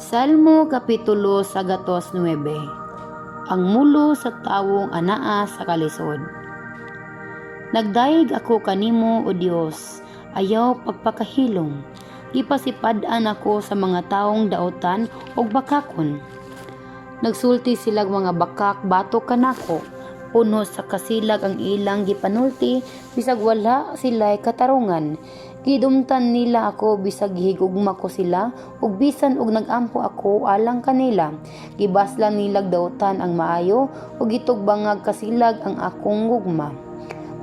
Salmo Kapitulo 109. Ang mulo sa tawong anaa sa kalisod. Nagdaig ako kanimo, O Dios, ayaw pagpakahilom. Ipasipad-an ako sa mga taong daotan og bakakon. Nagsulti silag mga bakak batok kanako. Puno sa kasilag ang ilang gipanulti, bisag wala sila'y katarungan. Gidumtan nila ako bisag higugma ko sila, ug bisan og nagampo ako alang kanila. Gibaslan nilag daotan ang maayo, ug gitugbangag kasilag ang akong gugma.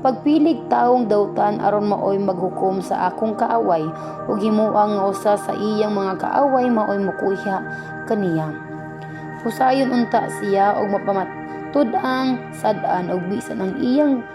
Pagpilig taong daotan aron maoy maghukom sa akong kaaway, ug himuang nga usa sa iyang mga kaaway maoy mokuya kaniya. Husayon unta siya og mapamatud-ang sad-an ug bisan ang iyang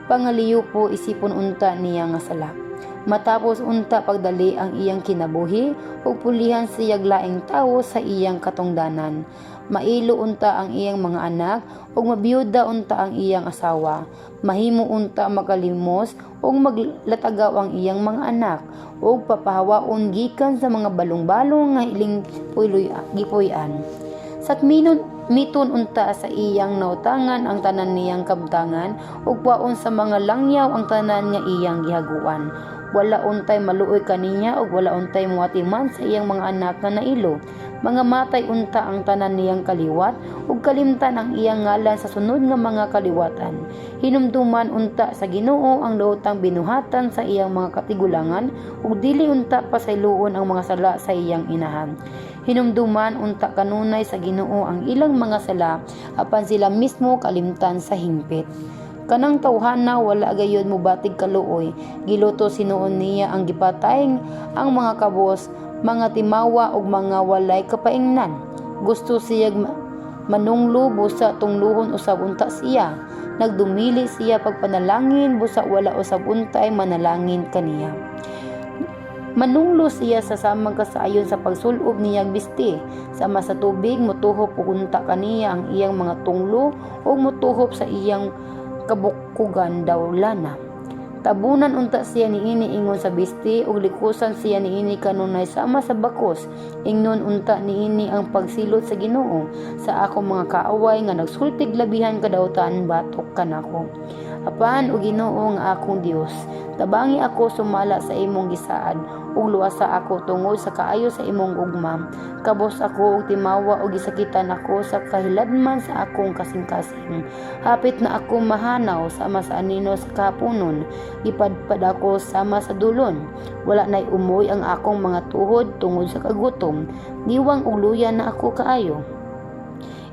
pangaliyupo isipon unta niya nga sala. Matapos unta pagdali ang iyang kinabuhi ug pulihan siyag laing tawo sa iyang katungdanan. Mailo unta ang iyang mga anak ug mabiyuda unta ang iyang asawa. Mahimo unta makalimos ug maglatagaw ang iyang mga anak ug papahawaon gikan sa mga balong-balong nga iling gipuy-an. Miton unta sa iyang nautangan ang tanan niyang kabtangan ug paon sa mga langyaw ang tanan nga iyang gihaguan. Wala untay maluoy kaniya ug wala untay muatiman sa iyang mga anak nga nailo. Mga matay unta ang tanan niyang kaliwat ug kalimtan ang iyang ngalan sa sunod nga mga kaliwatan. Hinumduman unta sa Ginoo ang daotang binuhatan sa iyang mga katigulangan ug dili unta pasayloon ang mga sala sa iyang inahan. Hinumduman unta kanunay sa Ginoo ang ilang mga sala apan sila mismo kalimtan sa hingpit. Kanang tawhana wala gayud mobatig kaluoy, giluto sinuon niya ang gipatayng ang mga kabos, mga timawa ug mga walay kapaingnan. Gusto siya manunglo busa tungluhon usab unta siya. Nagdumili siya pagpanalangin busa wala usab untay manalangin kaniya. Manunglo siya sa samang kasaayon sa pagsulob niyang bisti. Sama sa tubig motuhop ug unta kaniya ang iyang mga tunglo ug motuhop sa iyang kabukugan daw lana. Tabunan unta siya niini ingon sa bisti ug likusan siya niini kanunay sama sa bakos. Ingnon unta niini ang pagsilot sa Ginoo sa akong mga kaaway nga nagsultig labihan kadautan batok kanako. Apan o Ginoo nga akong Dios, tabangi ako sumala sa imong gisaad ug luwasa ako tungod sa kaayo sa imong gugma. Kabos ako ug timawa ug gisakitan ako sa kahiladman sa akong kasing-kasing. Hapit na ako mahanaw sama sa anino sa kahaponon. Ipadpad ako sama sa dulon. Wala nay umoy ang akong mga tuhod tungod sa kagutom. Niwang ug luya na ako kaayo.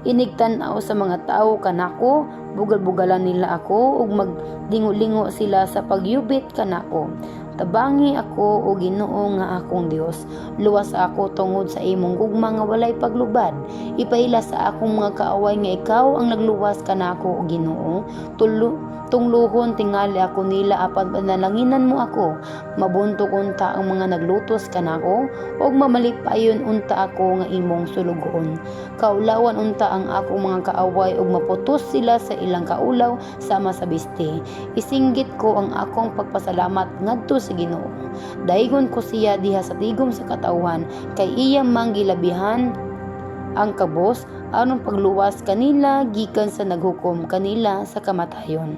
Inigtan-aw sa mga tao kanako, bugal-bugalan nila ako ug maglingo-lingo sila sa pagyubit kanako. Tabangi ako o Ginoo nga akong Dios. Luwas ako tungod sa imong gugma nga walay paglubad. Ipaila sa akong mga kaaway nga ikaw ang nagluwas kanako o Ginoo. Tungluhon tingali ako nila apan panalanginan mo ako. Mabuntog unta ang mga naglutos kanako ug mamalipayon unta ako nga imong sulugon. Kaulawan unta ang akong mga kaaway ug maputos sila sa ilang kaulaw sama sa bisti. Isinggit ko ang akong pagpasalamat ngadto sa Ginoo. Daigon ko siya diha sa tigom sa katawhan kay iya manggilabihan ang kabos aron pagluwas kanila gikan sa naghukom kanila sa kamatayon.